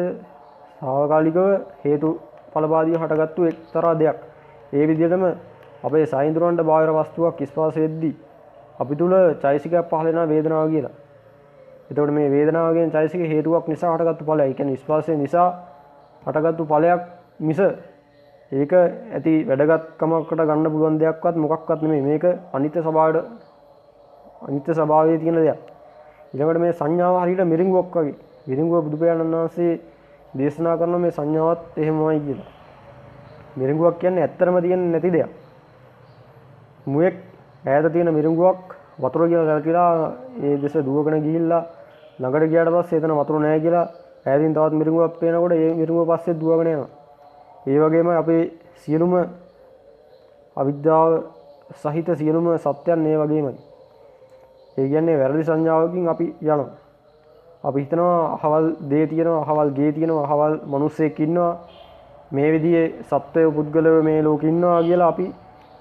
A: తాවකාලිකව හේතු ඵලවාදී හටගත්තු එක්තරා දෙයක්. ඒ විදිහටම අපේ සයින්ද්‍රවණ්ඩ බාහිර වස්තුවක් ස්පර්ශ වෙද්දී අපි තුල චෛසිකයක් පහළ වෙනා වේදනාව කියලා. එතකොට මේ වේදනාව කියන චෛසික හේතුවක් නිසා හටගත්තු ඵලය. ඒ කියන්නේ ස්පර්ශය නිසා හටගත්තු ඵලයක් මිස ඒක ඇති වැඩගත්කමකට ගන්න පුළුවන් දෙයක්වත් මොකක්වත් නෙමෙයි. මේක අනිත්‍ය ස්වභාවයේ තියෙන දෙයක්. ඊළඟට මේ සංඥාව හරියට මිරිඟුවක් වගේ. මිරිඟුව බුදු පියාණන් වහන්සේ දේශනා කරන මේ සංඥාවත් එහෙමමයි කියලා. මිරිඟුවක් කියන්නේ ඇත්තටම තියෙන්නේ නැති දෙයක්. මුවෙක් ඈත තියෙන මිරිඟුවක් වතුර කියලා රැකිලා ඒ දෙස දුවගෙන ගිහිල්ලා ළඟට ගියාට පස්සේ එතන වතුර නැහැ කියලා ඈතින් තවත් මිරිඟුවක් පේනකොට ඒ මිරිඟුව පස්සේ දුවගෙන යනවා. ඒ වගේම අපේ සියලුම අවිද්‍යාව සහිත සියලුම සත්‍යයන් මේ වගේමයි. ඒ කියන්නේ වැරදි සංඥාවකින් අපි යනවා. අපි හිතනවා අහවල් දේ තියෙනවා, අහවල් ගේ තියෙනවා, අහවල් මිනිස්සෙක් ඉන්නවා. මේ විදිහේ සත්වය පුද්ගලයෝ මේ ලෝකෙ ඉන්නවා කියලා අපි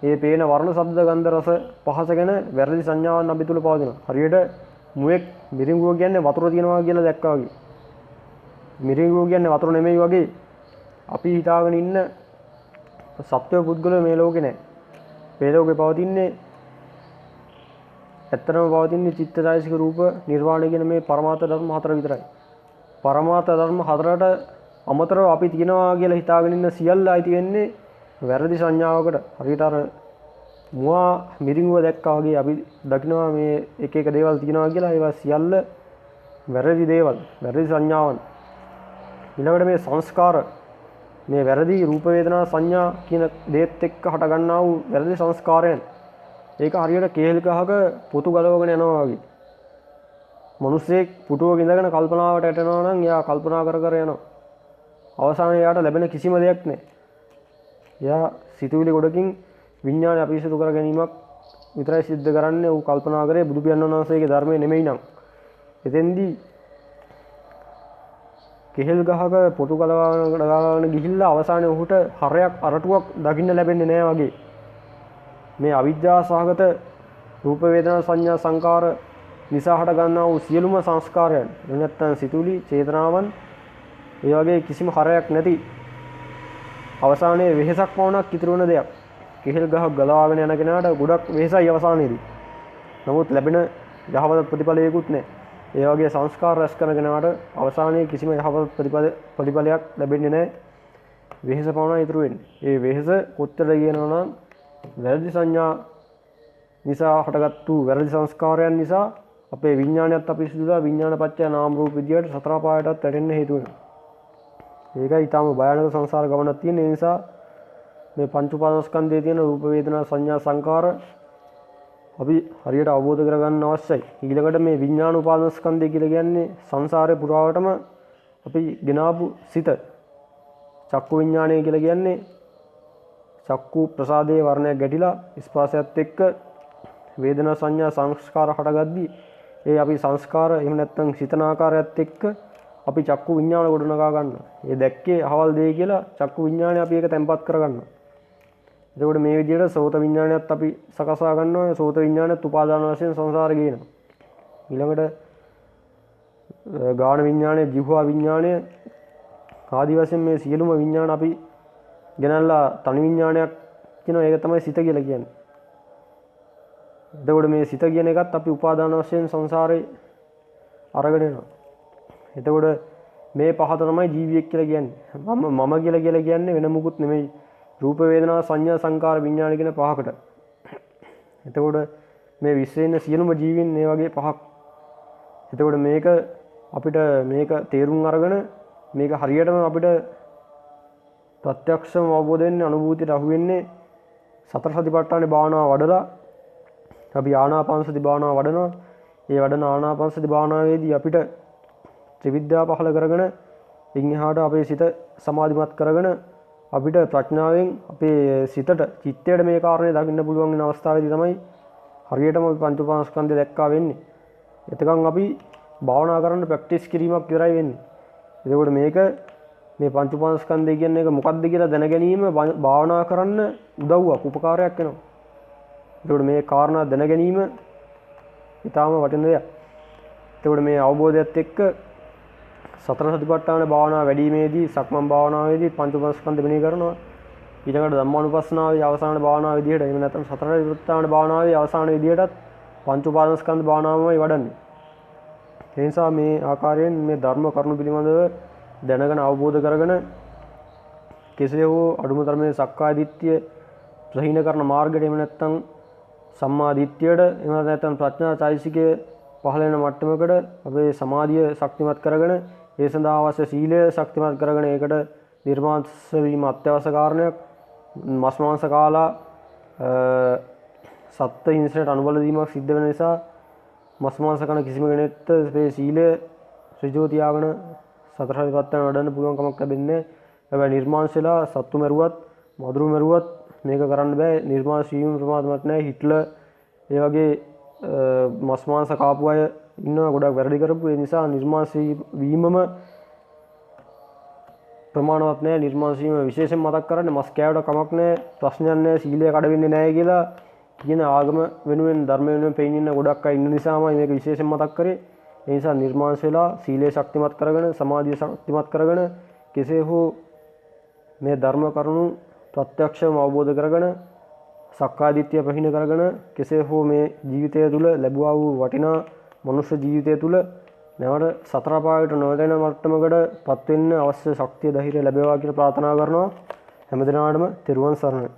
A: මේ පේන වර්ණ ශබ්ද ගන්ධ රස පහස ගැන වැරදි සංඥාවන් අපි තුල පවතිනවා. හරියට මුවෙක් මිරිඟුව කියන්නේ වතුර තියෙනවා කියලා දැක්කා වගේ. මිරිඟුව කියන්නේ වතුර නෙමෙයි වගේ අපි හිතාගෙන ඉන්න සත්වය පුද්ගලයෝ මේ ලෝකේ නැහැ. මේ ලෝකේ පවතින්නේ ඇත්තටම පවතින්නේ චිත්තචෛතසික රූප නිර්වාණය කියන මේ පරමාර්ථ ධර්ම හතර විතරයි. පරමාර්ථ ධර්ම හතරට අමතරව අපි තියනවා කියලා හිතාගෙන ඉන්න සියල්ල අයිති වෙන්නේ වැරදි සංඥාවකට. හරියට අර මුවා මිරිඟුව දැක්කා වගේ අපි දකිනවා මේ එක එක දේවල් තියනවා කියලා. ඒවා සියල්ල වැරදි දේවල්, වැරදි සංඥාවන්. ඊළඟට මේ සංස්කාර මේ වැරදි රූප වේදනා සංඥා කියන දේත් එක්ක හට ගන්නා වූ වැරදි සංස්කාරයන්. ඒක හරියට කේල් ගහක පොතු ගලවගෙන යනවා වගේ. මිනිස්සෙක් පුටුවක ඉඳගෙන කල්පනාවට වැටෙනවා නම් එයා කල්පනා කර කර යනවා. අවසානයේ යාට ලැබෙන කිසිම දෙයක් නැහැ. එයා සිතුවිලි ගොඩකින් විඥානය අපිරිසිදු කර ගැනීමක් විතරයි සිද්ධ කරන්නේ. ඌ කල්පනා කරේ බුදු පියාණන් වහන්සේගේ ධර්මයේ නෙමෙයි නම්. එතෙන්දී කෙහෙල් ගහක පොතු ගලවගෙන ගිහිල්ලා අවසානයේ ඔහුට හරයක් අරටුවක් දකින්න ලැබෙන්නේ නැහැ වගේ. මේ අවිද්‍යාව සහගත රූප වේදනා සංඥා සංකාර නිසා හට ගන්නා වූ සියලුම සංස්කාරයන් නැත්නම් සිතුවිලි චේතනාවන් ඒ වගේ කිසිම හරයක් නැති අවසානයේ වෙහෙසක් වුණක් ඉතුරු වෙන දෙයක්. කෙහෙල් ගහක් ගලවාගෙන යන කෙනාට ගොඩක් වෙහෙසයි අවසානයේදී. නමුත් ලැබෙන යහපත් ප්‍රතිඵලයකුත් නැහැ. ඒ වගේ සංස්කාර රැස් කරන කෙනාට අවසානයේ කිසිම යහපත් ප්‍රතිඵලයක් ලැබෙන්නේ නැහැ. වෙහෙස පවණයි ඉතුරු වෙන්නේ. ඒ වෙහෙස කොච්චරද කියනවා නම් වැරදි සංඥා නිසා හටගත්තු වැරදි සංස්කාරයන් නිසා අපේ විඥානයත් අපිරිසුදුලා විඥානපච්චය නාම රූප විදියට සතර පායටත් වැටෙන්න හේතු වෙනවා. ඒකයි ඊටම භයානක සංසාර ගමනක් තියෙන. ඒ නිසා මේ පංච උපාදානස්කන්ධයේ තියෙන රූප වේදනා සංඥා සංකාර අපි හරියට අවබෝධ කරගන්න අවශ්‍යයි. ඊළඟට මේ විඥාන උපාදානස්කන්ධය කියලා කියන්නේ සංසාරේ පුරාවටම අපි ගෙනාපු සිත චක්කු විඥානය කියලා කියන්නේ චක්කු ප්‍රසාදයේ වර්ණයක් ගැටිලා ස්පර්ශයත් එක්ක වේදනා සංඥා සංස්කාර හටගද්දී ඒ අපි සංස්කාර එහෙම නැත්නම් සිතන ආකාරයත් එක්ක අපි චක්කු විඥාන ගොඩනගා ගන්නවා. ඒ දැක්කේ අහවල් දෙය කියලා චක්කු විඥානය අපි ඒක තැම්පත් කර ගන්නවා. එතකොට මේ විදිහට සෝත විඥානයත් අපි සකසා ගන්නවා. සෝත විඥානයත් උපාදාන වශයෙන් සංසාරේ ගේනවා. ඊළඟට ගාන විඥානය, ජීවහා විඥානය ආදී වශයෙන් මේ සියලුම විඥාන අපි ගෙනල්ලා තනි විඥානයක් කියනවා. ඒක තමයි සිත කියලා කියන්නේ. එතකොට මේ සිත කියන එකත් අපි උපාදාන වශයෙන් සංසාරේ අරගෙන යනවා. එතකොට මේ පහ තමයි ජීවියෙක් කියලා කියන්නේ. මම කියලා කියන්නේ වෙන මොකුත් නෙමෙයි. රූප වේදනා සංඥා සංකාර විඥාන කියන පහකට. එතකොට මේ විශ්වයේ ඉන්න සියලුම ජීවීන් මේ වගේ පහක්. එතකොට මේක අපිට මේක තේරුම් අරගෙන මේක හරියටම අපිට ප්‍රත්‍යක්ෂව අවබෝධ වෙන්නේ අනුභූතියට අහු වෙන්නේ සතර සතිපට්ඨානේ භාවනාව වඩලා අපි ආනාපාන සති භාවනාව වඩනවා. ඒ වඩන ආනාපාන සති භාවනාවේදී අපිට ත්‍රිවිද්‍යා පහළ කරගෙන ඉන් එහාට අපේ සිත සමාධිමත් කරගෙන අපිට ප්‍රඥාවෙන් අපේ සිතට චිත්තයට මේ කාරණේ දකින්න පුළුවන් වෙන අවස්ථාවේදී තමයි හරියටම අපි පංච උපාදානස්කන්ධය දැක්කා වෙන්නේ. එතකන් අපි භාවනා කරන්න ප්‍රැක්ටිස් කිරීමක් විතරයි වෙන්නේ. එතකොට මේක මේ පංච උපාදානස්කන්ධය කියන්නේ එක මොකක්ද කියලා දැන ගැනීම භාවනා කරන්න උදව්වක් උපකාරයක් වෙනවා. එතකොට මේ කාරණා දැන ගැනීම ඊටාම වටින දෙයක්. එතකොට මේ අවබෝධයත් එක්ක සතර සතිපට්ඨාන භාවනා වැඩිීමේදී සක්මන් භාවනාවේදී පංච උපාදානස්කන්ධ මෙනෙහි කරනවා. ඊළඟට ධම්මානුපස්සනාවේ අවසාන භාවනාව විදිහට එහෙම නැත්නම් සතර සතිපට්ඨාන භාවනාවේ අවසාන විදිහටත් පංච උපාදානස්කන්ධ භාවනාවමයි වඩන්නේ. ඒ නිසා මේ ආකාරයෙන් මේ ධර්ම කරුණු පිළිබඳව දැනගෙන අවබෝධ කරගෙන කෙසේ හෝ අඩුම තරමේ සක්කාය දිට්ඨිය ප්‍රහීන කරන මාර්ගයට එහෙම නැත්නම් සම්මා දිට්ඨියට එහෙම නැත්නම් ප්‍රඥා චෛසිකය පහළ වෙන මට්ටමකට අපේ සමාධිය ශක්තිමත් කරගෙන ඒ සඳහා අවශ්‍ය සීලය ශක්තිමත් කරගෙන ඒකට නිර්මාංශ වීම අත්‍යවශ්‍ය කාරණයක්. මස් මාංශ කාලා සත්ත්ව හිංසනයට අනුබල දීමක් සිද්ධ වෙන නිසා මස් මාංශ කන කිසිම කෙනෙක්ට මේ සීලය ඍජුව තියාගෙන සතර සතිපට්ඨාන වඩන්න පුළුවන් කමක් ලැබෙන්නේ නැහැ. හැබැයි නිර්මාංශලා සත්තු මරුවත් මදුරු මරුවත් මේක කරන්න බෑ. නිර්මාංශ වීම ප්‍රමාදමත් නැහැ. හිට්ලර් ඒ වගේ මස් මාංශ කාපු අය ඉන්නවා ගොඩක් වැරදි කරපු. ඒ නිසා නිර්මාංශ වීමම ප්‍රමාණවත් නැහැ. නිර්මාංශ වීම විශේෂයෙන් මතක් කරන්නේ මස් කෑවට කමක් නැහැ. ප්‍රශ්නයක් නැහැ. සීලය කඩ වෙන්නේ නැහැ කියලා කියන ආගම වෙනුවෙන් ධර්ම වෙනුවෙන් පෙන්නන ගොඩක් අය ඉන්න නිසාමයි මේක විශේෂයෙන් මතක් කරේ. ඒ නිසා නිර්මාංශ වෙලා සීලය ශක්තිමත් කරගෙන සමාධිය ශක්තිමත් කරගෙන කෙසේ හෝ මේ ධර්ම කරුණු ප්‍රත්‍යක්ෂව අවබෝධ කරගෙන සක්කාය දිට්ඨිය ප්‍රහීන කරගෙන කෙසේ හෝ මේ ජීවිතය තුළ ලැබුවා වූ වටිනා මනුෂ්‍ය ජීවිතය තුළ නැවත සතර පායට නොදැන මට්ටමකට පත් වෙන්න අවශ්‍ය ශක්තිය ධෛර්යය ලැබේවා කියලා ප්‍රාර්ථනා කරනවා. හැමදිනාටම තෙරුවන් සරණයි.